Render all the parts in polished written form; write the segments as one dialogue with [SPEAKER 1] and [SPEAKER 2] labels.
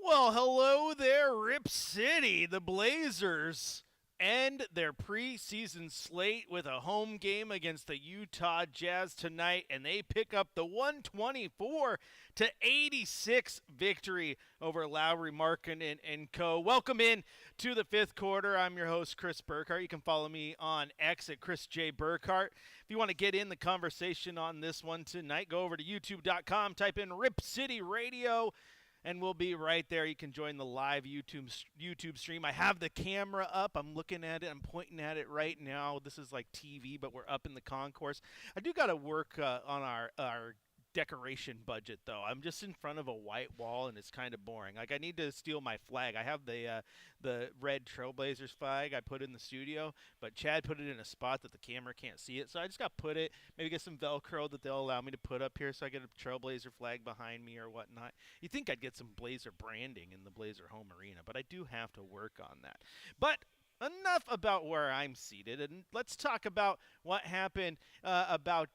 [SPEAKER 1] Well, hello there, Rip City. The Blazers end their preseason slate with a home game against the Utah Jazz tonight, and they pick up the 124 to 86 victory over Lowry Markkanen and co. Welcome in to the fifth quarter. I'm your host, Chris Burkhardt. You can follow me on X at Chris J. Burkhardt. If you want to get in the conversation on this one tonight, go over to youtube.com, type in Rip City Radio, and we'll be right there. You can join the live YouTube stream. I have the camera up. I'm looking at it. I'm pointing at it right now. This is like TV, but we're up in the concourse. I do got to work on our decoration budget, though. I'm just in front of a white wall, and it's kind of boring. Like, I need to steal my flag. I have the red Trailblazers flag I put in the studio, but Chad put it in a spot that the camera can't see it, so I just got to put it, maybe get some Velcro that they'll allow me to put up here so I get a Trailblazer flag behind me or whatnot. You'd think I'd get some Blazer branding in the Blazer home arena, but I do have to work on that. But enough about where I'm seated, and let's talk about what happened about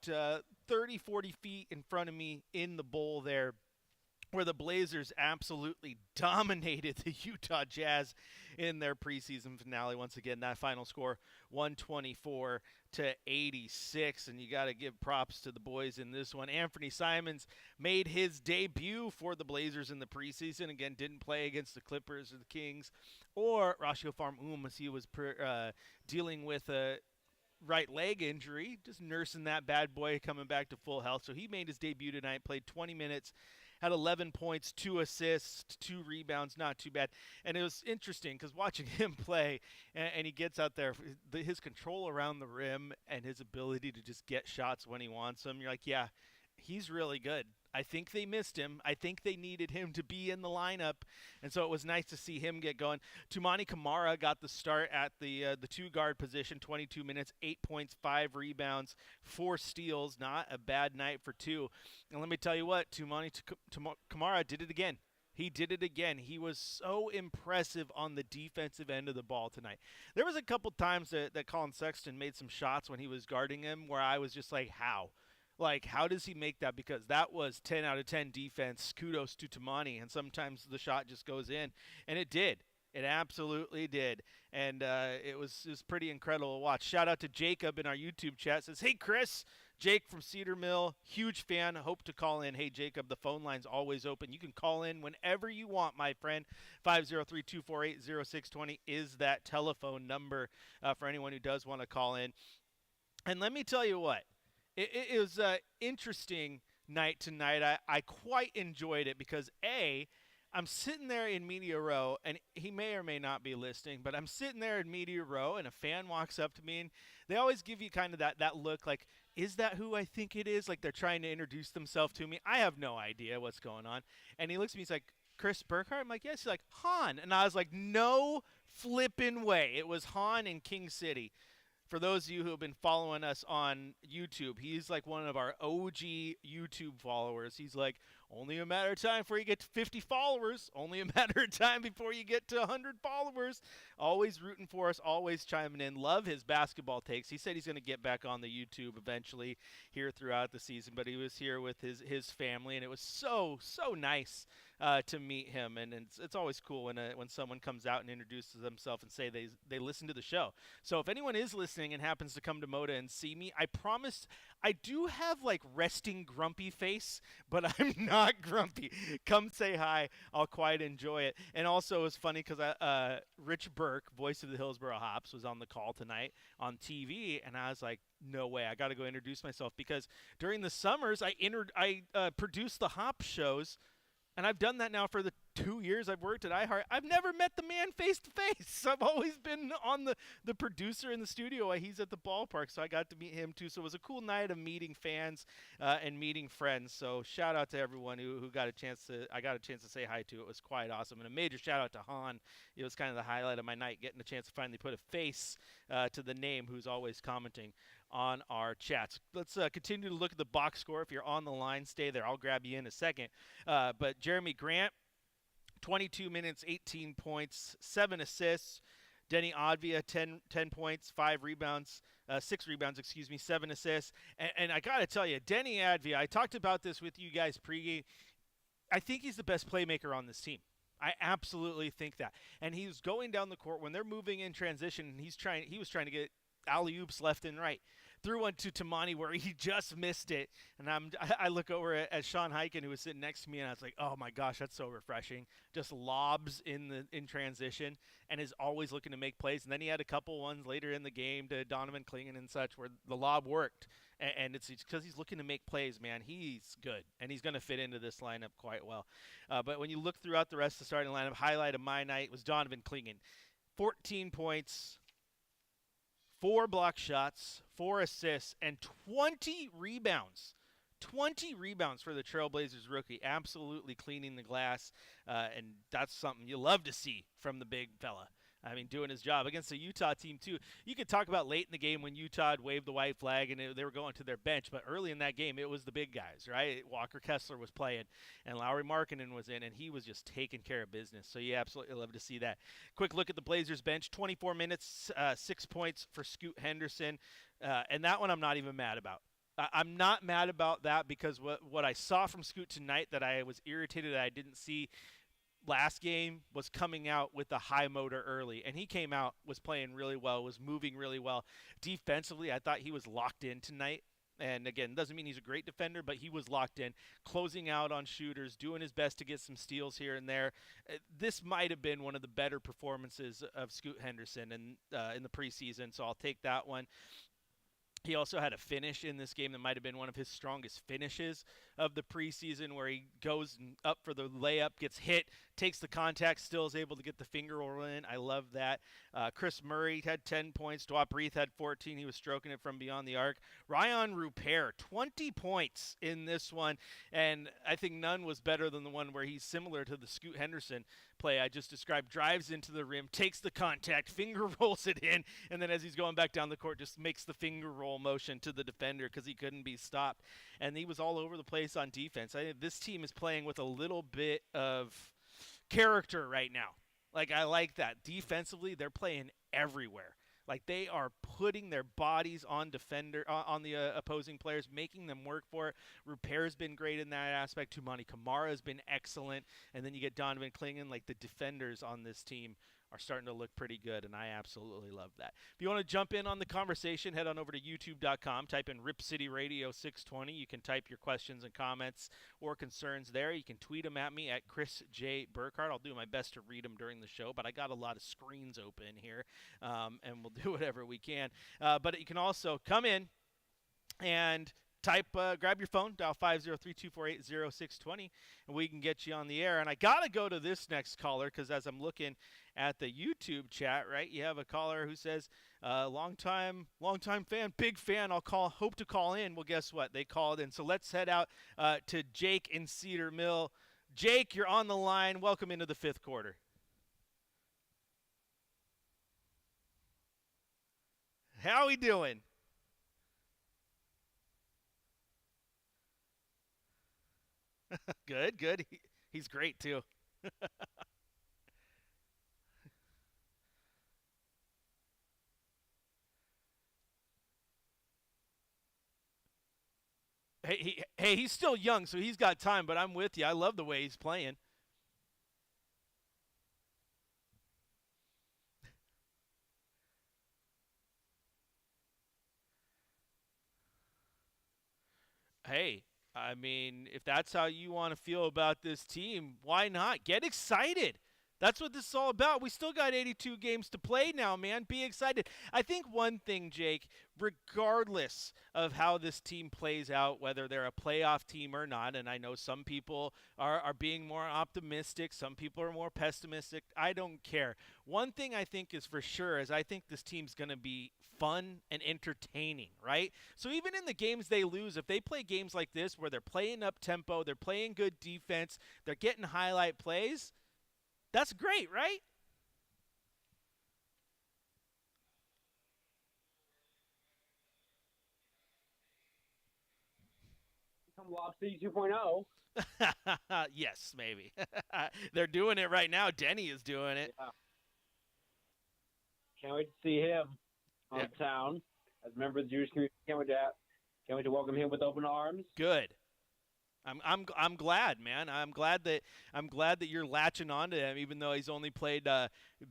[SPEAKER 1] 30, 40 feet in front of me in the bowl there, where the Blazers absolutely dominated the Utah Jazz in their preseason finale. Once again, that final score 124 to 86, and you got to give props to the boys in this one. Anthony Simons made his debut for the Blazers in the preseason. Again, didn't play against the Clippers or the Kings or Rasio Farm as he was dealing with a right leg injury, just nursing that bad boy, coming back to full health. So he made his debut tonight, played 20 minutes, had 11 points, 2 assists, 2 rebounds, not too bad. And it was interesting because watching him play, and he gets out there, his control around the rim and his ability to just get shots when he wants them, you're like, yeah, he's really good. I think they missed him. I think they needed him to be in the lineup, and so it was nice to see him get going. Toumani Camara got the start at the two-guard position, 22 minutes, 8 points, 5 rebounds, 4 steals. Not a bad night for two. And let me tell you what, Toumani Camara did it again. He did it again. He was so impressive on the defensive end of the ball tonight. There was a couple times that Colin Sexton made some shots when he was guarding him where I was just like, how? Like, how does he make that? Because that was 10 out of 10 defense. Kudos to Toumani. And sometimes the shot just goes in. And it did. It absolutely did. And it was pretty incredible to watch. Shout out to Jacob in our YouTube chat. Says, hey, Chris. Jake from Cedar Mill. Huge fan. Hope to call in. Hey, Jacob, the phone line's always open. You can call in whenever you want, my friend. 503-248-0620 is that telephone number for anyone who does want to call in. And let me tell you what. It was an interesting night tonight. I quite enjoyed it because, I'm sitting there in media row, and he may or may not be listening, but I'm sitting there in media row, and a fan walks up to me, and they always give you kind of that look like, is that who I think it is? Like they're trying to introduce themselves to me. I have no idea what's going on. And he looks at me, he's like, Chris Burkhardt? I'm like, yes. He's like, Han. And I was like, no flipping way. It was Han in King City. For those of you who have been following us on YouTube, he's like one of our OG YouTube followers. He's like, only a matter of time before you get to 50 followers. Only a matter of time before you get to 100 followers. Always rooting for us, always chiming in. Love his basketball takes. He said he's going to get back on the YouTube eventually here throughout the season, but he was here with his family, and it was so nice to meet him. And it's always cool when someone comes out and introduces themselves and say they listen to the show. So if anyone is listening and happens to come to Moda and see me, I promise I do have like resting grumpy face, but I'm not grumpy. Come say hi. I'll quite enjoy it. And also it was funny because Rich Burke, voice of the Hillsborough Hops, was on the call tonight on TV, and I was like, no way, I got to go introduce myself because during the summers I produced the Hop shows, and I've done that now for the 2 years I've worked at iHeart. I've never met the man face to face. I've always been on the producer in the studio while he's at the ballpark, so I got to meet him too. So it was a cool night of meeting fans and meeting friends. So shout out to everyone who got a chance to say hi to. It was quite awesome. And a major shout out to Han. It was kind of the highlight of my night, getting a chance to finally put a face to the name who's always commenting on our chats. Let's continue to look at the box score. If you're on the line, stay there. I'll grab you in a second. But Jeremy Grant, 22 minutes, 18 points, 7 assists. Denny Advia, 10 points, 5 rebounds, 6 rebounds, 7 assists. And I got to tell you, Denny Advia, I talked about this with you guys pregame. I think he's the best playmaker on this team. I absolutely think that. And he's going down the court when they're moving in transition. And he was trying to get alley oops left and right. Threw one to Tamani where he just missed it, and I look over at Sean Hyken, who was sitting next to me, and I was like, "Oh my gosh, that's so refreshing!" Just lobs in transition, and is always looking to make plays. And then he had a couple ones later in the game to Donovan Clingan and such where the lob worked, and it's because he's looking to make plays. Man, he's good, and he's going to fit into this lineup quite well. But when you look throughout the rest of the starting lineup, highlight of my night was Donovan Clingan, 14 points. 4 block shots, 4 assists, and 20 rebounds. 20 rebounds for the Trailblazers rookie. Absolutely cleaning the glass, and that's something you love to see from the big fella. I mean, doing his job against the Utah team, too. You could talk about late in the game when Utah had waved the white flag and they were going to their bench, but early in that game, it was the big guys, right? Walker Kessler was playing, and Lauri Markkanen was in, and he was just taking care of business. So you absolutely love to see that. Quick look at the Blazers bench. 24 minutes, 6 points for Scoot Henderson, and that one I'm not even mad about. I'm not mad about that because what I saw from Scoot tonight that I was irritated that I didn't see last game was coming out with the high motor early, and he came out, was playing really well, was moving really well. Defensively, I thought he was locked in tonight. And again, doesn't mean he's a great defender, but he was locked in, closing out on shooters, doing his best to get some steals here and there. This might have been one of the better performances of Scoot Henderson in the preseason, so I'll take that one. He also had a finish in this game that might have been one of his strongest finishes of the preseason, where he goes up for the layup, gets hit, takes the contact, still is able to get the finger roll in. I love that. Chris Murray had 10 points. Dwap Reith had 14. He was stroking it from beyond the arc. Ryan Rupert, 20 points in this one, and I think none was better than the one where he's similar to the Scoot Henderson play I just described. Drives into the rim, takes the contact, finger rolls it in, and then as he's going back down the court, just makes the finger roll motion to the defender because he couldn't be stopped. And he was all over the place on defense. I think this team is playing with a little bit of character right now. Like, I like that. Defensively, they're playing everywhere. Like, they are putting their bodies on the opposing players, making them work for it. Rupert's been great in that aspect. Tumani Kamara has been excellent. And then you get Donovan Clingan. Like, the defenders on this team are starting to look pretty good, and I absolutely love that. If you want to jump in on the conversation, head on over to youtube.com, type in Rip City Radio 620. You can type your questions and comments or concerns there. You can tweet them at me at Chris J. Burkhardt. I'll do my best to read them during the show, but I got a lot of screens open here, and we'll do whatever we can. But you can also come in and grab your phone, dial 503-248-0620, and we can get you on the air. And I got to go to this next caller because as I'm looking at the YouTube chat, right, you have a caller who says, long time fan, big fan, hope to call in. Well, guess what? They called in. So let's head out to Jake in Cedar Mill. Jake, you're on the line. Welcome into the fifth quarter. How we doing? Good. He's great, too. Hey, he's still young, so he's got time, but I'm with you. I love the way he's playing. Hey, I mean, if that's how you want to feel about this team, why not? Get excited. That's what this is all about. We still got 82 games to play now, man. Be excited. I think one thing, Jake, regardless of how this team plays out, whether they're a playoff team or not, and I know some people are being more optimistic, some people are more pessimistic. I don't care. One thing I think is for sure is I think this team's going to be fun and entertaining, right? So even in the games they lose, if they play games like this where they're playing up tempo, they're playing good defense, they're getting highlight plays, that's great, right?
[SPEAKER 2] Come Lob City 2.0.
[SPEAKER 1] Yes, maybe. They're doing it right now. Denny is doing it.
[SPEAKER 2] Yeah. Can't wait to see him on town as a member of the Jewish community. Can't wait to welcome him with open arms.
[SPEAKER 1] Good. I'm glad, man. I'm glad that you're latching on to him, even though he's only played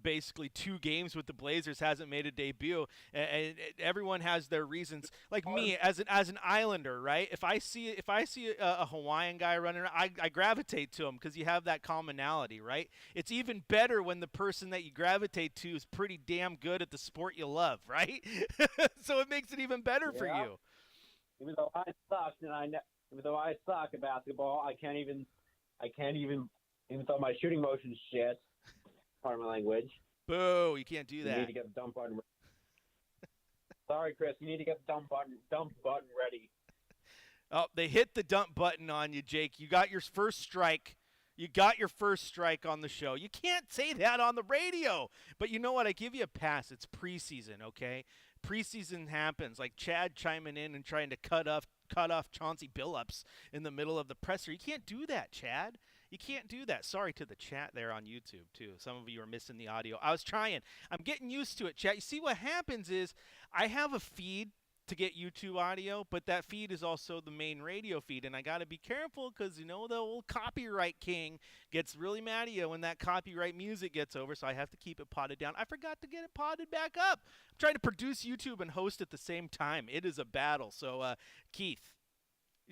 [SPEAKER 1] basically 2 games with the Blazers, hasn't made a debut. And everyone has their reasons. Like me, as an Islander, right? If I see a Hawaiian guy running around, I gravitate to him because you have that commonality, right? It's even better when the person that you gravitate to is pretty damn good at the sport you love, right? So it makes it even better for
[SPEAKER 2] Yeah.
[SPEAKER 1] you.
[SPEAKER 2] Even though I sucked even though I suck at basketball, even though my shooting motion's shit, pardon my language,
[SPEAKER 1] Boo! You can't do
[SPEAKER 2] you
[SPEAKER 1] that.
[SPEAKER 2] need to get the dump button. Sorry, Chris, you need to get the dump button ready.
[SPEAKER 1] Oh, they hit the dump button on you, Jake. You got your first strike. You got your first strike on the show. You can't say that on the radio. But you know what? I give you a pass. It's preseason, okay? Preseason happens. Like Chad chiming in and trying to cut off Chauncey Billups in the middle of the presser. You can't do that, Chad. You can't do that. Sorry to the chat there on YouTube, too. Some of you are missing the audio. I was trying. I'm getting used to it, chat. You see, what happens is I have a feed to get YouTube audio, but that feed is also the main radio feed, and I got to be careful because, you know, the old copyright king gets really mad at you when that copyright music gets over, so I have to keep it potted down. I forgot to get it potted back up. I'm trying to produce YouTube and host at the same time. It is a battle. So, Keith,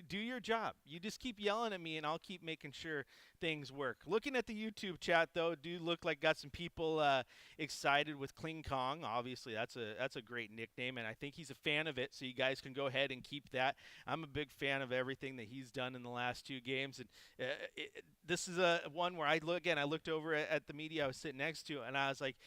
[SPEAKER 1] do your job. You just keep yelling at me, and I'll keep making sure things work. Looking at the YouTube chat, though, do look like got some people excited with Kling Kong. Obviously, that's a great nickname, and I think he's a fan of it. So you guys can go ahead and keep that. I'm a big fan of everything that he's done in the last 2 games, and this is a one where I looked over at the media I was sitting next to, and I was like,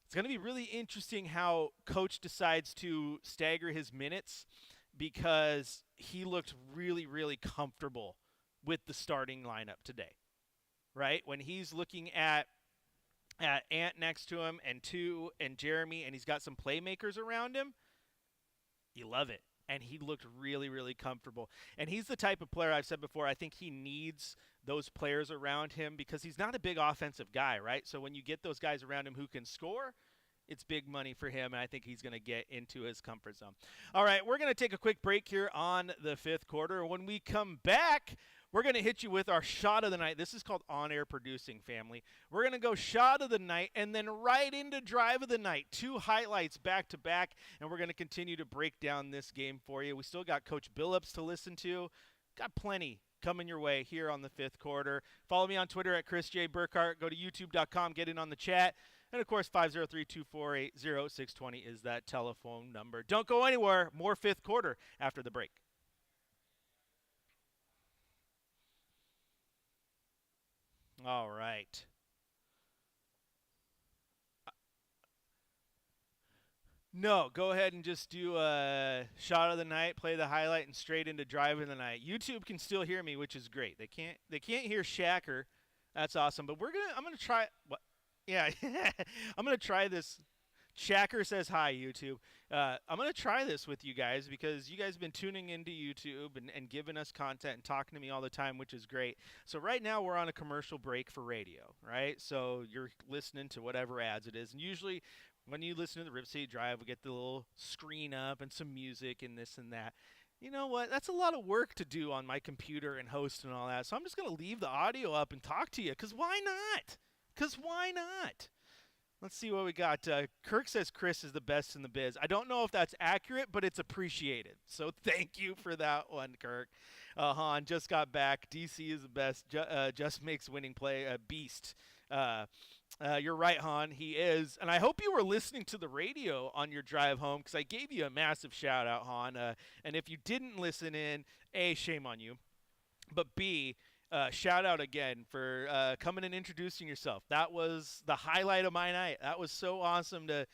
[SPEAKER 1] it's going to be really interesting how Coach decides to stagger his minutes, because he looked really, really comfortable with the starting lineup today, right? When he's looking at Ant next to him and Jeremy, and he's got some playmakers around him, you love it. And he looked really, really comfortable. And he's the type of player, I've said before, I think he needs those players around him because he's not a big offensive guy, right? So when you get those guys around him who can score, it's big money for him, and I think he's going to get into his comfort zone. All right, we're going to take a quick break here on the 5th quarter. When we come back, we're going to hit you with our shot of the night. This is called on-air producing, family. We're going to go shot of the night and then right into drive of the night. 2 highlights back to back, and we're going to continue to break down this game for you. We still got Coach Billups to listen to. Got plenty coming your way here on the 5th quarter. Follow me on Twitter at Chris J. Burkhardt. Go to youtube.com, get in on the chat. And, of course, 503-248-0620 is that telephone number. Don't go anywhere. More 5th quarter after the break. All right. No, go ahead and just do a shot of the night, play the highlight, and straight into drive of the night. YouTube can still hear me, which is great. They can't hear Shacker. That's awesome. But I'm gonna try what. Yeah, I'm going to try this. Shacker says hi, YouTube. I'm going to try this with you guys because you guys have been tuning into YouTube and giving us content and talking to me all the time, which is great. So right now we're on a commercial break for radio, right? So you're listening to whatever ads it is. And usually when you listen to the Rip City Drive, we get the little screen up and some music and this and that. You know what? That's a lot of work to do on my computer and host and all that. So I'm just going to leave the audio up and talk to you because why not? Because why not? Let's see what we got. Kirk says Chris is the best in the biz. I don't know if that's accurate, but it's appreciated. So thank you for that one, Kirk. Han just got back. DC is the best. Just makes winning play a beast. You're right, Han. He is. And I hope you were listening to the radio on your drive home because I gave you a massive shout out, Han. And if you didn't listen in, A, shame on you. But B, shout out again for coming and introducing yourself. That was the highlight of my night. That was so awesome to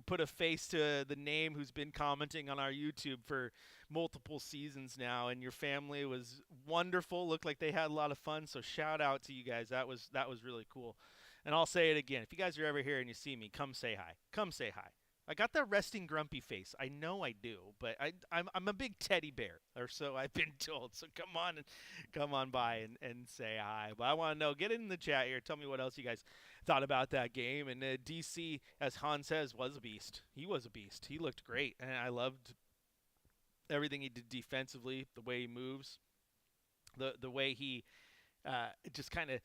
[SPEAKER 1] put a face to the name who's been commenting on our YouTube for multiple seasons now. And your family was wonderful. Looked like they had a lot of fun. So shout out to you guys. That was really cool. And I'll say it again. If you guys are ever here and you see me, come say hi. Come say hi. I got that resting grumpy face. I know I do, but I'm a big teddy bear, or so I've been told. So come on by and say hi. But I want to know, get in the chat here. Tell me what else you guys thought about that game. And DC, as Han says, was a beast. He was a beast. He looked great, and I loved everything he did defensively, the way he moves. The way he just kind of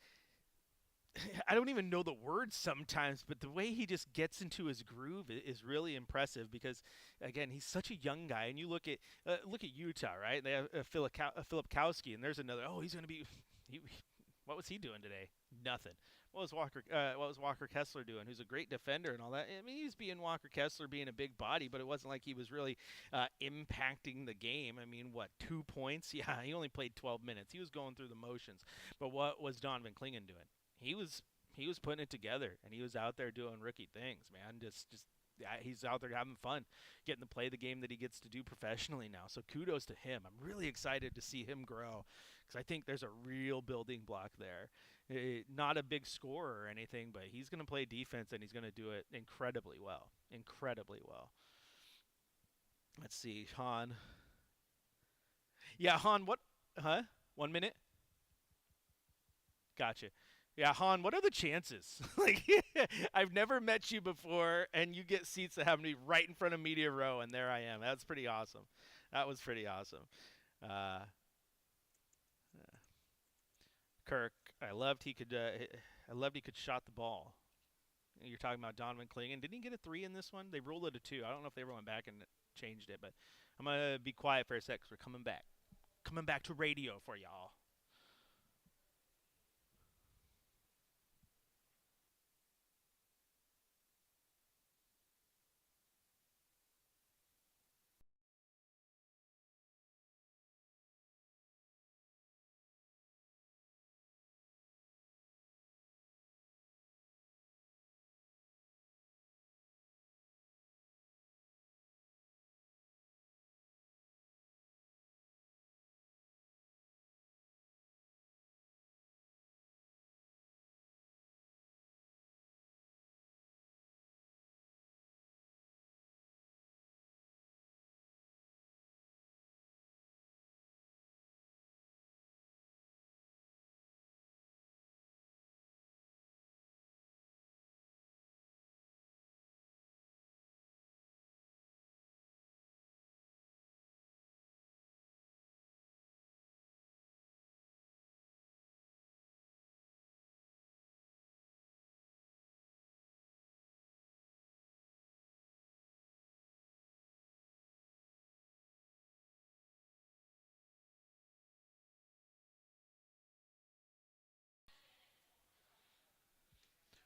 [SPEAKER 1] I don't even know the words sometimes, but the way he just gets into his groove is really impressive because, again, he's such a young guy. And you look at Utah, right? They have Filipkowski, and there's another. Oh, he's going to be. He, what was he doing today? Nothing. What was Walker Kessler doing? Who's a great defender and all that. I mean, he was being Walker Kessler, being a big body, but it wasn't like he was really impacting the game. I mean, what, 2 points? Yeah, he only played 12 minutes. He was going through the motions. But what was Donovan Clingan doing? He was putting it together, and he was out there doing rookie things, man. Just yeah, he's out there having fun, getting to play the game that he gets to do professionally now. So kudos to him. I'm really excited to see him grow because I think there's a real building block there. Not a big scorer or anything, but he's going to play defense, and he's going to do it incredibly well. Incredibly well. Let's see, Han. Yeah, Han, what? Huh? 1 minute? Gotcha. Yeah, Han, what are the chances? Like, I've never met you before, and you get seats that have me right in front of media row, and there I am. That's pretty awesome. That was pretty awesome. Uh, Kirk, I loved he could shot the ball. You're talking about Donovan Clingan. Didn't he get a 3 in this one? They ruled it a 2. I don't know if they ever went back and changed it, but I'm gonna be quiet for a sec because we're coming back to radio for y'all.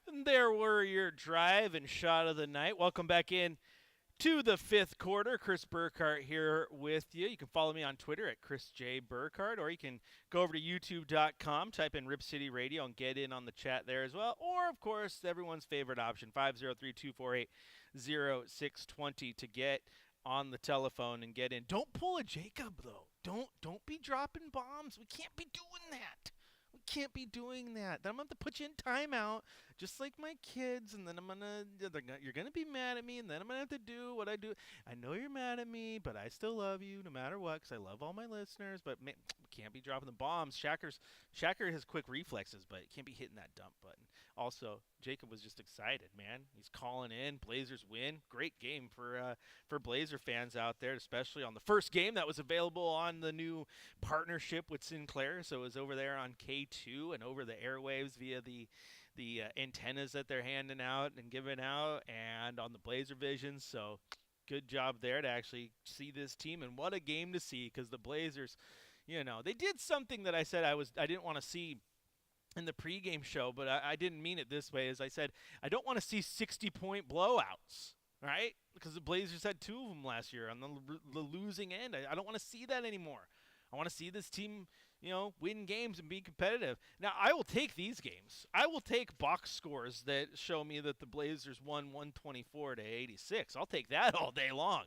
[SPEAKER 1] And there were your drive and shot of the night. Welcome back in to the fifth quarter. Chris Burkhardt here with you. You can follow me on Twitter at Chris J. Burkhardt, or you can go over to youtube.com, type in Rip City Radio, and get in on the chat there as well. Or, of course, everyone's favorite option, 503-248-0620 to get on the telephone and get in. Don't pull a Jacob, though. Don't be dropping bombs. We can't be doing that. We can't be doing that. Then I'm going to have to put you in timeout just like my kids, and then you're gonna be mad at me, and then I'm gonna have to do what I do. I know you're mad at me, but I still love you no matter what, because I love all my listeners. But man, we can't be dropping the bombs. Shacker has quick reflexes, but it can't be hitting that dump button. Also, Jacob was just excited, man. He's calling in. Blazers win. Great game for Blazer fans out there, especially on the first game that was available on the new partnership with Sinclair. So it was over there on K2 and over the airwaves via the antennas that they're handing out and giving out, and on the Blazer Vision. So good job there to actually see this team, and what a game to see, because the Blazers, they did something that I said I didn't want to see in the pregame show, but I didn't mean it this way. As I said, I don't want to see 60-point blowouts, right? Because the Blazers had 2 of them last year on the losing end. I don't want to see that anymore. I want to see this team, win games and be competitive. Now, I will take these games. I will take box scores that show me that the Blazers won 124-86. I'll take that all day long.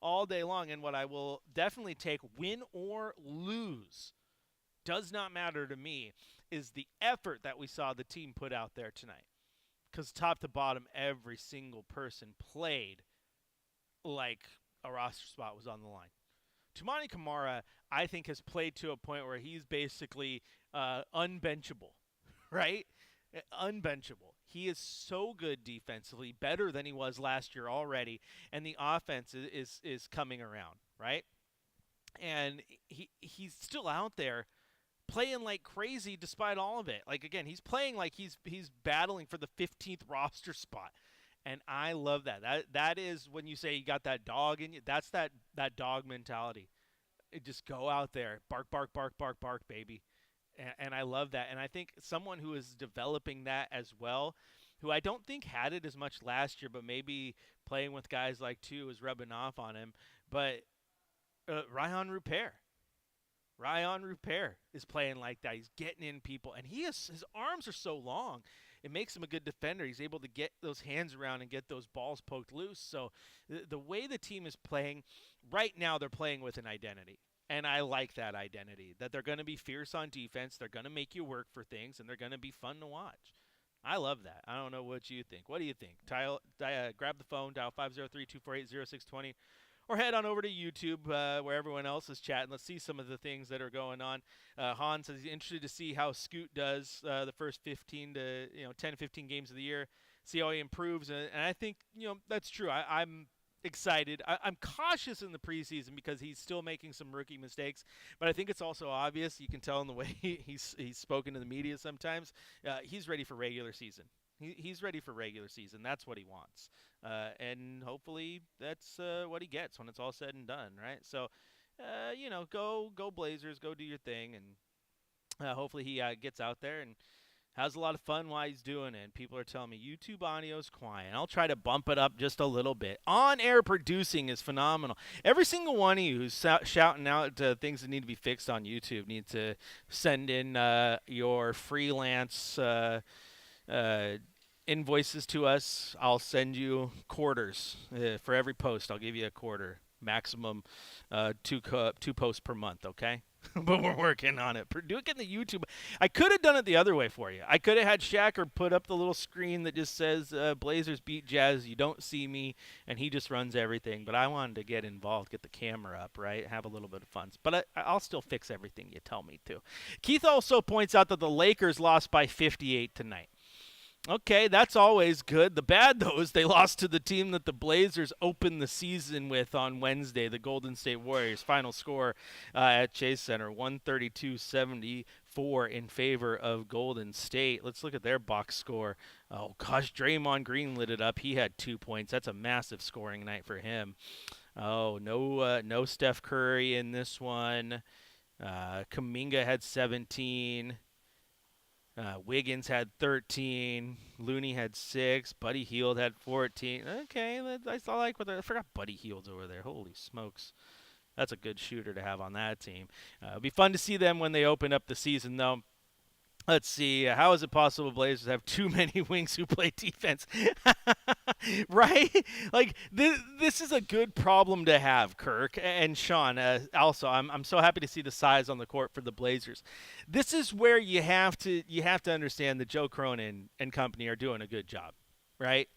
[SPEAKER 1] All day long. And what I will definitely take, win or lose, does not matter to me, is the effort that we saw the team put out there tonight. Because top to bottom, every single person played like a roster spot was on the line. Toumani Camara, I think, has played to a point where he's basically unbenchable, right? Unbenchable. He is so good defensively, better than he was last year already, and the offense is coming around, right? And he's still out there playing like crazy despite all of it. Like again, he's playing like he's battling for the 15th roster spot. And I love that. That is when you say you got that dog in you. That's that dog mentality. Just go out there, bark, bark, bark, bark, bark, baby. And I love that. And I think someone who is developing that as well, who I don't think had it as much last year, but maybe playing with guys like two is rubbing off on him. But Ryan Rupert. Ryan Rupert is playing like that. He's getting in people, and his arms are so long. It makes him a good defender. He's able to get those hands around and get those balls poked loose. So the way the team is playing right now, they're playing with an identity. And I like that identity, that they're going to be fierce on defense, they're going to make you work for things, and they're going to be fun to watch. I love that. I don't know what you think. What do you think? Grab the phone, dial 503-248-0620, or head on over to YouTube where everyone else is chatting. Let's see some of the things that are going on. Han says he's interested to see how Scoot does the first 10 to 15 games of the year, see how he improves. And I think, that's true. I'm excited. I'm cautious in the preseason because he's still making some rookie mistakes, but I think it's also obvious. You can tell in the way he's spoken to the media sometimes. He's ready for regular season. He's ready for regular season. That's what he wants. And hopefully that's what he gets when it's all said and done, right? So, go Blazers, go do your thing, and hopefully he gets out there and has a lot of fun while he's doing it. People are telling me YouTube audio is quiet. I'll try to bump it up just a little bit. On-air producing is phenomenal. Every single one of you who's shouting out things that need to be fixed on YouTube need to send in your freelance invoices to us. I'll send you quarters for every post. I'll give you a quarter, maximum two posts per month. Okay. But we're working on it. Do it in the YouTube. I could have done it the other way for you. I could have had Shacker put up the little screen that just says Blazers beat Jazz. You don't see me, and he just runs everything. But I wanted to get involved, get the camera up, right? Have a little bit of fun. But I'll still fix everything you tell me to. Keith also points out that the Lakers lost by 58 tonight. Okay, that's always good. The bad, though, is they lost to the team that the Blazers opened the season with on Wednesday, the Golden State Warriors. Final score at Chase Center, 132-74 in favor of Golden State. Let's look at their box score. Oh, gosh, Draymond Green lit it up. He had 2 points. That's a massive scoring night for him. Oh, no Steph Curry in this one. Kuminga had 17. Wiggins had 13. Looney had 6. Buddy Hield had 14. Okay, I like what I forgot. Buddy Hield's over there. Holy smokes, that's a good shooter to have on that team. It'll be fun to see them when they open up the season, though. Let's see. How is it possible Blazers have too many wings who play defense? Right? Like, this is a good problem to have, Kirk. And Sean, also, I'm so happy to see the size on the court for the Blazers. This is where you have to understand that Joe Cronin and company are doing a good job, right?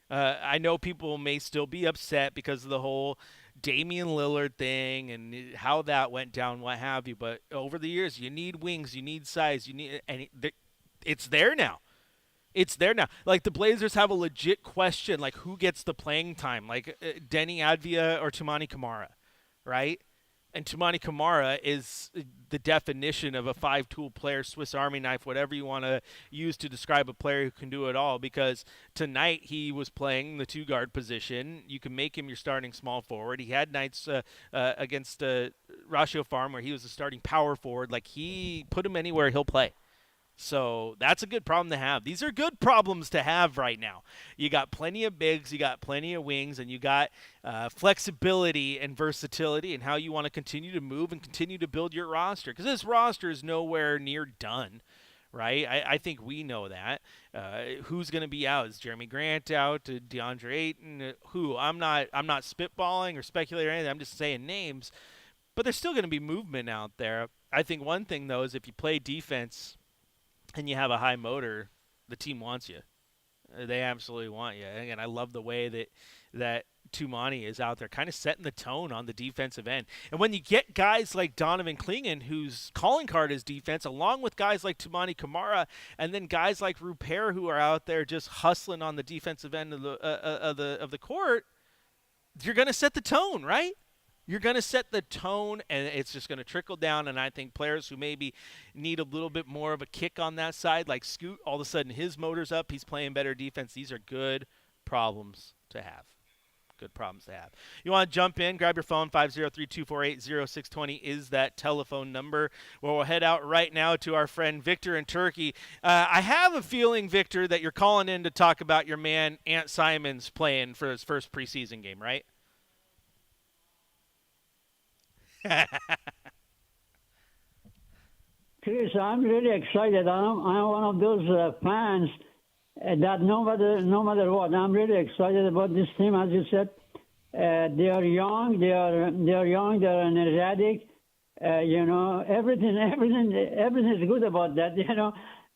[SPEAKER 1] I know people may still be upset because of the whole Damian Lillard thing and how that went down, what have you. But over the years, you need wings, you need size, it's there now. It's there now. Like, the Blazers have a legit question, like, who gets the playing time? Like, Denny Advia or Toumani Camara, right? And Toumani Camara is the definition of a five-tool player, Swiss Army knife, whatever you want to use to describe a player who can do it all, because tonight he was playing the two-guard position. You can make him your starting small forward. He had nights against Ratio Farm where he was a starting power forward. Like, he put him anywhere, he'll play. So that's a good problem to have. These are good problems to have right now. You got plenty of bigs, you got plenty of wings, and you got flexibility and versatility in how you want to continue to move and continue to build your roster. Because this roster is nowhere near done, right? I think we know that. Who's going to be out? Is Jeremy Grant out? DeAndre Ayton? Who? I'm not spitballing or speculating or anything. I'm just saying names. But there's still going to be movement out there. I think one thing, though, is if you play defense – and you have a high motor, the team wants you. They absolutely want you. And again, I love the way that Toumani is out there kind of setting the tone on the defensive end. And when you get guys like Donovan Clingan, whose calling card is defense, along with guys like Toumani Camara, and then guys like Rupert who are out there just hustling on the defensive end of the court, you're going to set the tone, right? you're going to set the tone, and it's just going to trickle down. And I think players who maybe need a little bit more of a kick on that side, like Scoot, all of a sudden his motor's up. He's playing better defense. These are good problems to have. Good problems to have. You want to jump in, grab your phone, 503-248-0620 is that telephone number. Well, we'll head out right now to our friend Victor in Turkey. I have a feeling, Victor, that you're calling in to talk about your man Ant Simons playing for his first preseason game, right?
[SPEAKER 3] Chris, I'm really excited. I'm one of those fans that no matter what, I'm really excited about this team. As you said, they are young, they are young, they are energetic. Everything is good about that.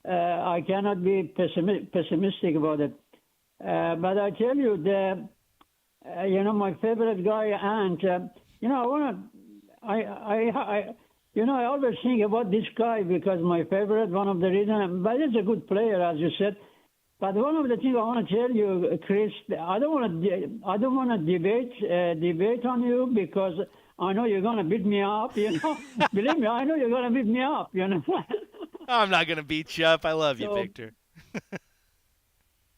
[SPEAKER 3] I cannot be pessimistic about it. But I tell you, my favorite guy, Ant. I always think about this guy because my favorite, one of the reasons, but he's a good player, as you said. But one of the things I want to tell you, Chris, I don't want to debate on you because I know you're going to beat me up. Believe me, I know you're going to beat me up.
[SPEAKER 1] I'm not going to beat you up. I love you, Victor.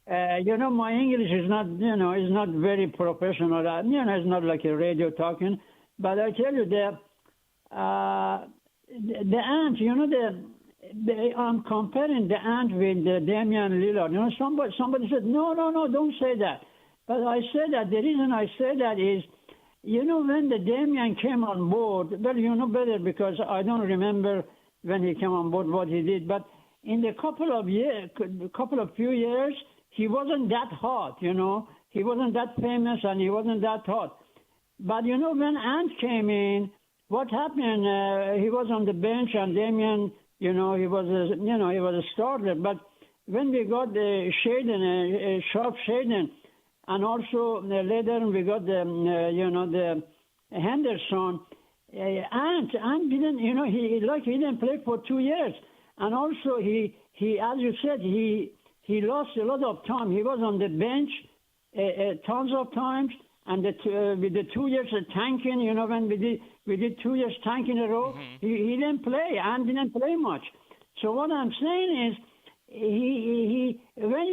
[SPEAKER 3] My English is not, is not very professional. It's not like a radio talking. But I tell you that the Ant, I'm comparing the Ant with Damian Lillard. Somebody said, no, don't say that. But I said that the reason I say that is, when the Damian came on board, well, you know better because I don't remember when he came on board what he did. But in the few years, he wasn't that hot. He wasn't that famous and he wasn't that hot. But when Ant came in, what happened? He was on the bench, and Damian, he was a starter. But when we got the Sharp Shaden, and also later we got the Henderson, Ant didn't, he didn't play for 2 years, and also he as you said, he lost a lot of time. He was on the bench tons of times. And with the 2 years of tanking, when we did 2 years tanking in a row, he didn't play and didn't play much. So what I'm saying is, when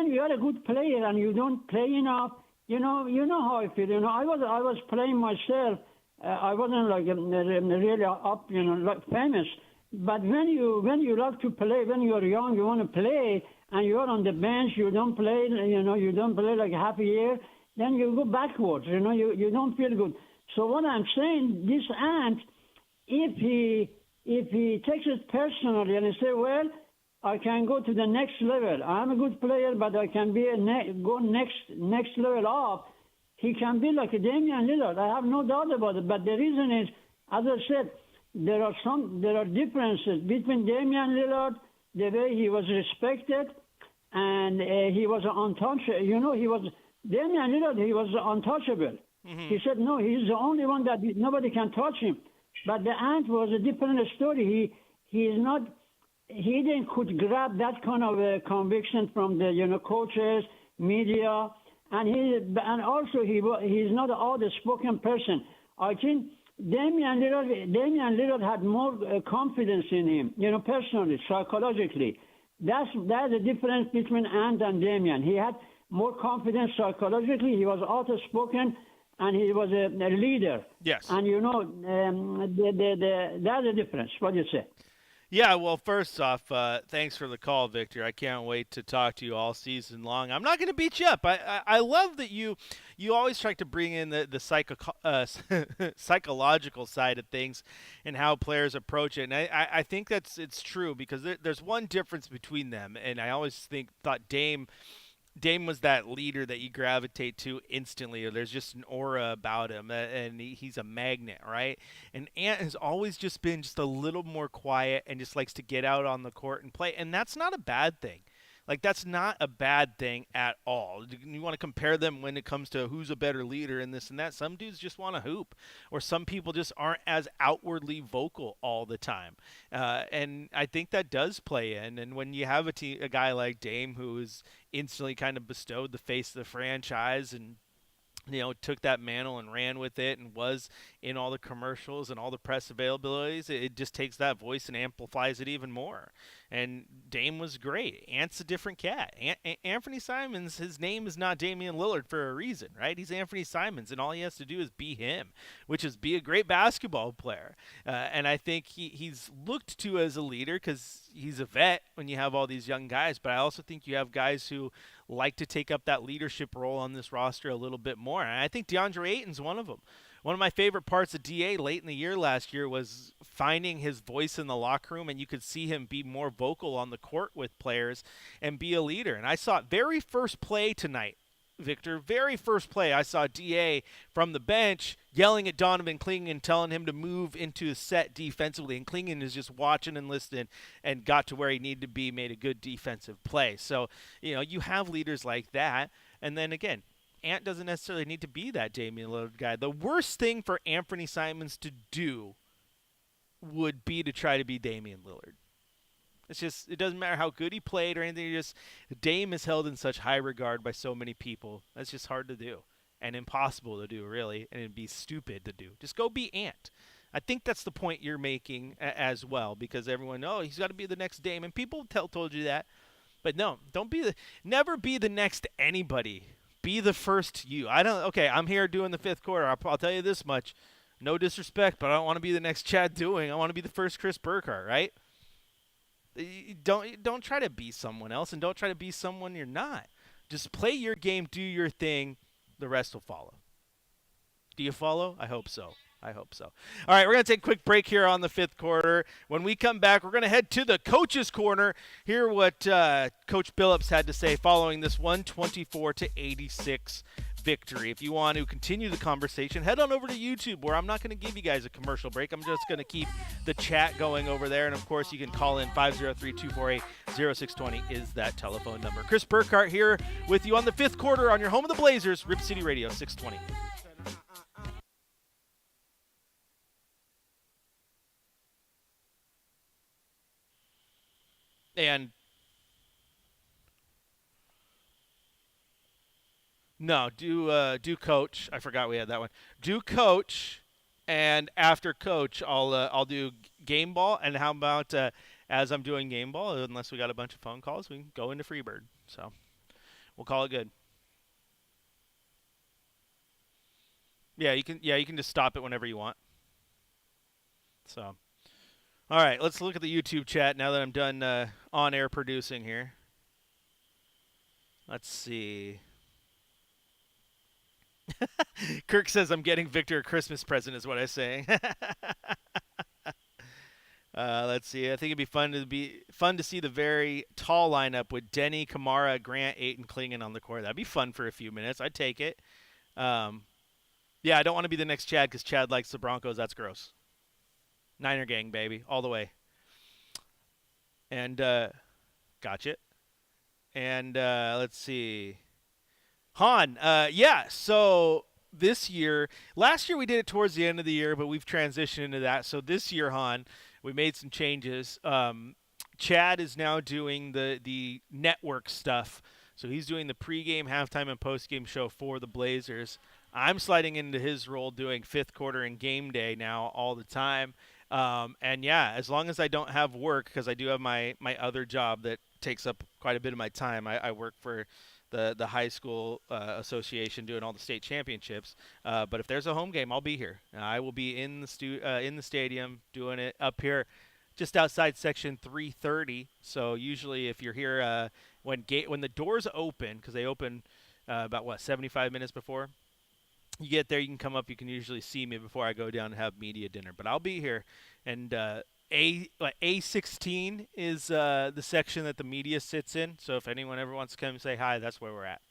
[SPEAKER 3] you are a good player and you don't play enough, you know how I feel. I was playing myself. I wasn't like really up, like famous. But when you love to play, when you are young, you want to play, and you are on the bench, you don't play, you don't play like half a year. Then you go backwards, you don't feel good. So what I'm saying, this Ant, if he takes it personally and he say, well, I can go to the next level. I'm a good player, but I can go next level up. He can be like a Damian Lillard. I have no doubt about it. But the reason is, as I said, there are differences between Damian Lillard, the way he was respected, and he was untouchable. Damian Lillard, he was untouchable. He said, no, he's the only one that nobody can touch him. But the Ant was a different story. He could grab that kind of conviction from the coaches, media, and also he's not an outspoken person. I think Damian Lillard had more confidence in him, personally, psychologically. That's the difference between Ant and Damian. He had more confidence psychologically. He was outspoken, and he was a leader.
[SPEAKER 1] Yes.
[SPEAKER 3] And that's the difference. What do you say?
[SPEAKER 1] Yeah, well, first off, thanks for the call, Victor. I can't wait to talk to you all season long. I'm not going to beat you up. I love that you always try to bring in the psychological side of things and how players approach it. And I think it's true because there's one difference between them, and I always thought Dame was that leader that you gravitate to instantly. There's just an aura about him, and he's a magnet, right? And Ant has always just been just a little more quiet and just likes to get out on the court and play, and that's not a bad thing. Like, that's not a bad thing at all. You want to compare them when it comes to who's a better leader and this and that. Some dudes just want to hoop, or some people just aren't as outwardly vocal all the time. And I think that does play in. And when you have a guy like Dame who is instantly kind of bestowed the face of the franchise and took that mantle and ran with it and was in all the commercials and all the press availabilities. It just takes that voice and amplifies it even more. And Dame was great. Ant's a different cat. Anthony Simons, his name is not Damian Lillard for a reason, right? He's Anthony Simons, and all he has to do is be him, which is be a great basketball player. And I think he's looked to as a leader because he's a vet when you have all these young guys. But I also think you have guys who like to take up that leadership role on this roster a little bit more. And I think DeAndre Ayton's one of them. One of my favorite parts of DA late in the year last year was finding his voice in the locker room, and you could see him be more vocal on the court with players and be a leader. And I saw it very first play tonight, Victor, very first play, I saw DA from the bench yelling at Donovan Clingan, telling him to move into a set defensively. And Clingan is just watching and listening and got to where he needed to be, made a good defensive play. So, you have leaders like that. And then again, Ant doesn't necessarily need to be that Damian Lillard guy. The worst thing for Anthony Simons to do would be to try to be Damian Lillard. It's just, it doesn't matter how good he played or anything. Dame is held in such high regard by so many people. That's just hard to do and impossible to do, really, and it'd be stupid to do. Just go be Ant. I think that's the point you're making as well, because everyone, he's got to be the next Dame, and people told you that. But no, never be the next anybody. Be the first you. I'm here doing the fifth quarter. I'll tell you this much. No disrespect, but I don't want to be the next Chad Doing. I want to be the first Chris Burkhardt, right? Don't try to be someone else, and don't try to be someone you're not. Just play your game, do your thing. The rest will follow. Do you follow? I hope so. All right, we're going to take a quick break here on the fifth quarter. When we come back, we're going to head to the coach's corner, hear what Coach Billups had to say following this 124-86 victory. If you want to continue the conversation, head on over to YouTube, where I'm not going to give you guys a commercial break. I'm just going to keep the chat going over there. And, of course, you can call in 503-248-0620 is that telephone number. Chris Burkhardt here with you on the fifth quarter on your home of the Blazers, Rip City Radio 620. And no, do coach. I forgot we had that one. Do coach, and after coach, I'll do game ball. And how about as I'm doing game ball, unless we got a bunch of phone calls, we can go into Freebird. So we'll call it good. Yeah, you can just stop it whenever you want. So. All right, let's look at the YouTube chat now that I'm done on-air producing here. Let's see. Kirk says I'm getting Victor a Christmas present is what I'm saying. Let's see. I think it'd be fun to see the very tall lineup with Denny, Kamara, Grant, Ayton, Clingan on the court. That'd be fun for a few minutes. I'd take it. Yeah, I don't want to be the next Chad because Chad likes the Broncos. That's gross. Niner gang, baby, all the way. And gotcha. And let's see. Han, yeah, so this year, last year we did it towards the end of the year, but we've transitioned into that. So this year, Han, we made some changes. Chad is now doing the network stuff. So he's doing the pregame, halftime, and postgame show for the Blazers. I'm sliding into his role doing fifth quarter and game day now all the time. And yeah, as long as I don't have work, because I do have my other job that takes up quite a bit of my time. I work for the high school association doing all the state championships. But if there's a home game, I'll be here. I will be in the stadium doing it up here just outside section 330. So usually if you're here when the doors open, because they open about 75 minutes before you get there, you can come up. You can usually see me before I go down and have media dinner. But I'll be here. And A16 is the section that the media sits in. So if anyone ever wants to come and say hi, that's where we're at.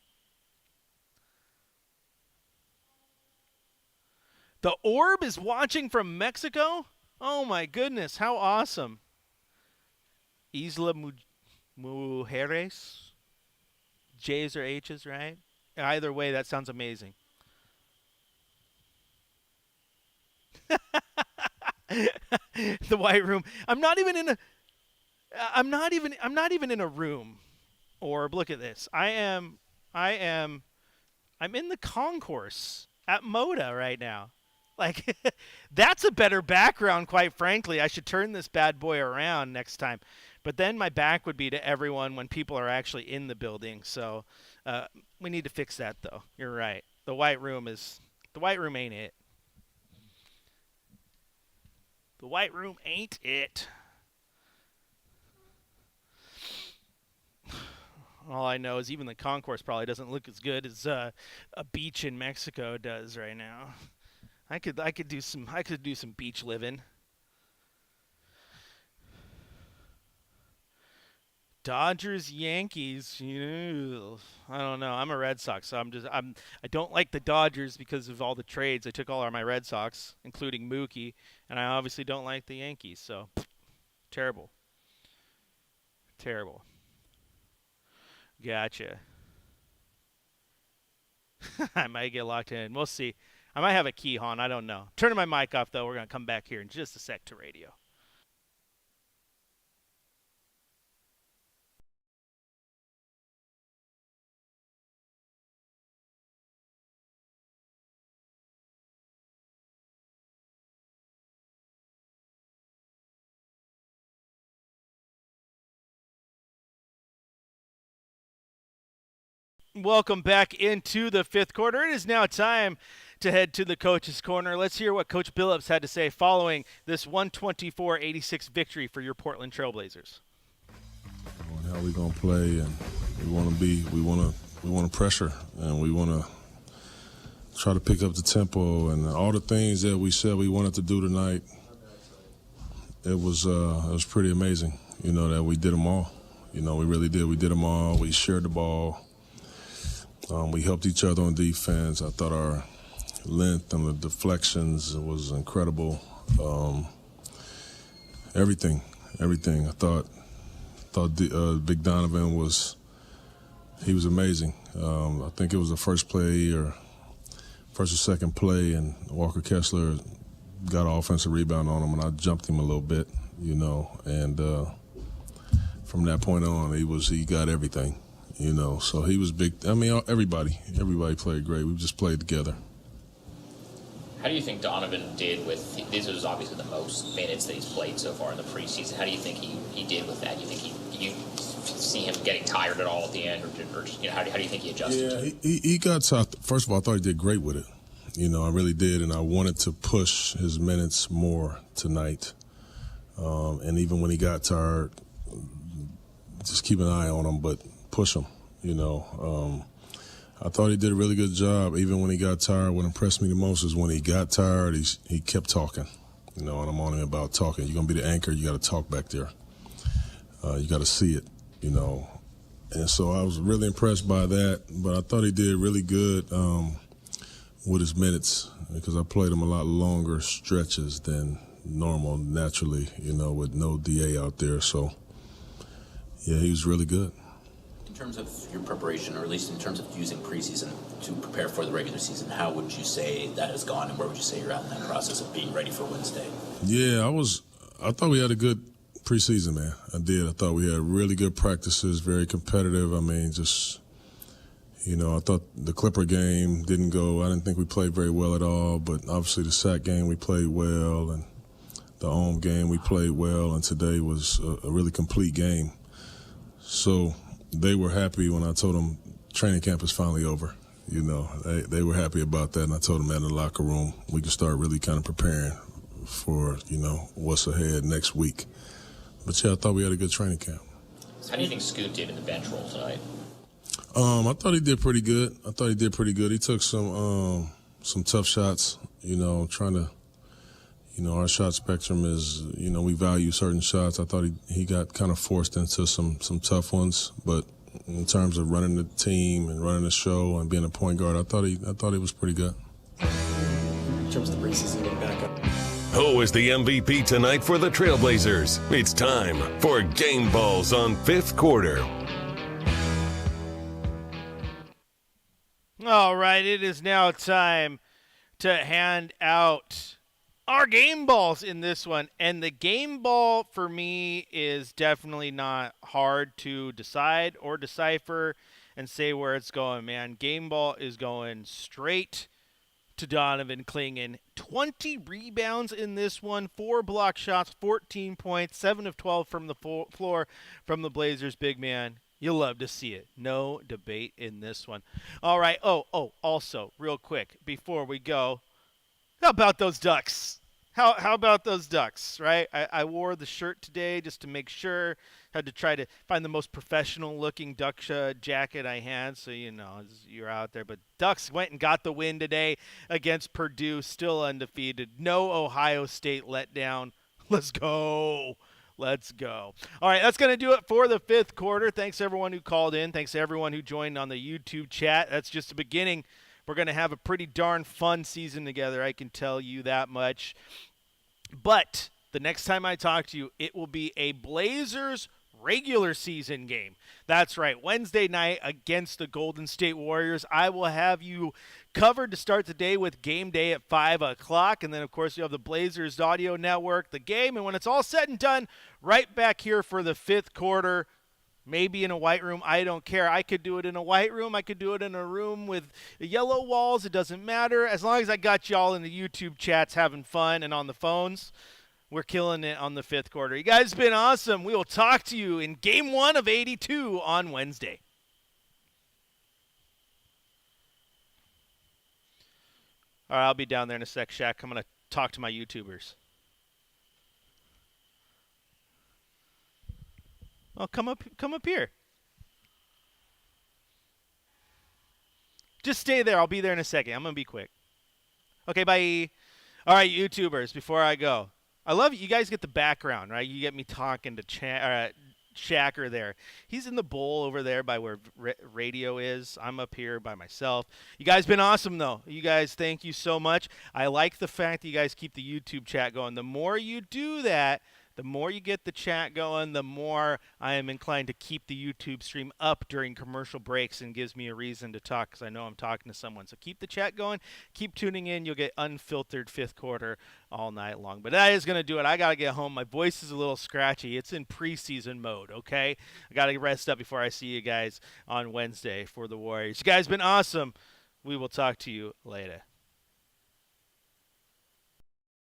[SPEAKER 1] The Orb is watching from Mexico? Oh, my goodness. How awesome. Isla Mujeres? J's or H's, right? Either way, that sounds amazing. The white room. I'm not even in a room. Orb, look at this. I'm in the concourse at Moda right now. Like, that's a better background, quite frankly. I should turn this bad boy around next time. But then my back would be to everyone when people are actually in the building. So we need to fix that, though. You're right. The white room ain't it. The white room ain't it. All I know is even the concourse probably doesn't look as good as a beach in Mexico does right now. I could do some beach living. Dodgers, Yankees. I don't know. I'm a Red Sox, so I don't like the Dodgers because of all the trades. I took all of my Red Sox, including Mookie, and I obviously don't like the Yankees. So terrible. Gotcha. I might get locked in. We'll see. I might have a key, hon. I don't know. Turning my mic off, though. We're going to come back here in just a sec to radio. Welcome back into the fifth quarter. It is now time to head to the coach's corner. Let's hear what Coach Billups had to say following this 124-86 victory for your Portland Trailblazers.
[SPEAKER 4] How we gonna play, and we want to pressure, and we want to try to pick up the tempo, and all the things that we said we wanted to do tonight. It was pretty amazing, that we did them all. We really did. We did them all. We shared the ball. We helped each other on defense. I thought our length and the deflections was incredible. Everything. I thought Big Donovan was amazing. I think it was the first or second play, and Walker Kessler got an offensive rebound on him, and I jumped him a little bit, and from that point on, he got everything. So he was big. I mean, everybody played great. We just played together.
[SPEAKER 5] How do you think Donovan did with, this was obviously the most minutes that he's played so far in the preseason. How do you think he did with that? Do you think you see him getting tired at all at the end, or just, how do you think he adjusted?
[SPEAKER 4] Yeah, he got tired. First of all, I thought he did great with it. I really did, and I wanted to push his minutes more tonight. And even when he got tired, just keep an eye on him, but push him, I thought he did a really good job. Even when he got tired, what impressed me the most is when he got tired, he kept talking, and I'm on him about talking. You're going to be the anchor. You got to talk back there. You got to see it, And so I was really impressed by that, but I thought he did really good with his minutes, because I played him a lot longer stretches than normal, naturally, with no DA out there. So, yeah, he was really good.
[SPEAKER 6] In terms of your preparation, or at least in terms of using preseason to prepare for the regular season, how would you say that has gone, and where would you say you're at in that process of being ready for Wednesday? Yeah,
[SPEAKER 4] I thought we had a good preseason, man. I did. I thought we had really good practices, very competitive. I mean, just, I thought the Clipper game didn't go. I didn't think we played very well at all, but obviously the SAC game we played well, and the home game we played well, and today was a really complete game. So they were happy when I told them training camp is finally over. They were happy about that, and I told them that in the locker room. We can start really kind of preparing for, what's ahead next week. But, yeah, I thought we had a good training camp.
[SPEAKER 5] How do you think Scoot did in the bench role tonight?
[SPEAKER 4] I thought he did pretty good. He took some tough shots, trying to, our shot spectrum is, we value certain shots. I thought he got kind of forced into some tough ones, but in terms of running the team and running the show and being a point guard, I thought he was pretty good.
[SPEAKER 7] In terms of the preseason, getting back up.
[SPEAKER 8] Who is the MVP tonight for the Trailblazers? It's time for Game Balls on Fifth Quarter.
[SPEAKER 1] All right, it is now time to hand out our game balls in this one. And the game ball for me is definitely not hard to decide or decipher and say where it's going, man. Game ball is going straight to Donovan Clingan. 20 rebounds in this one, 4 block shots, 14 points, 7 of 12 from the floor from the Blazers big man. You'll love to see it. No debate in this one. All right. Also, real quick, before we go, how about those Ducks? How about those Ducks, right? I wore the shirt today just to make sure. Had to try to find the most professional-looking Duck jacket I had, so, you're out there. But Ducks went and got the win today against Purdue, still undefeated. No Ohio State letdown. Let's go. Let's go. All right, that's going to do it for the fifth quarter. Thanks, everyone who called in. Thanks, everyone who joined on the YouTube chat. That's just the beginning. We're going to have a pretty darn fun season together, I can tell you that much. But the next time I talk to you, it will be a Blazers regular season game. That's right, Wednesday night against the Golden State Warriors. I will have you covered to start the day with game day at 5 o'clock. And then, of course, you have the Blazers audio network, the game. And when it's all said and done, right back here for the fifth quarter. Maybe in a white room. I don't care. I could do it in a white room. I could do it in a room with yellow walls. It doesn't matter. As long as I got y'all in the YouTube chats having fun and on the phones, we're killing it on the fifth quarter. You guys have been awesome. We will talk to you in game 1 of 82 on Wednesday. All right, I'll be down there in a sec, Shaq. I'm going to talk to my YouTubers. Oh, come up here. Just stay there. I'll be there in a second. I'm going to be quick. Okay, bye. All right, YouTubers, before I go. I love it. You guys get the background, right? You get me talking to Shacker there. He's in the bowl over there by where radio is. I'm up here by myself. You guys been awesome, though. You guys, thank you so much. I like the fact that you guys keep the YouTube chat going. The more you do that, the more you get the chat going, the more I am inclined to keep the YouTube stream up during commercial breaks and gives me a reason to talk because I know I'm talking to someone. So keep the chat going. Keep tuning in. You'll get unfiltered fifth quarter all night long. But that is going to do it. I got to get home. My voice is a little scratchy. It's in preseason mode, okay? I got to rest up before I see you guys on Wednesday for the Warriors. You guys been awesome. We will talk to you later.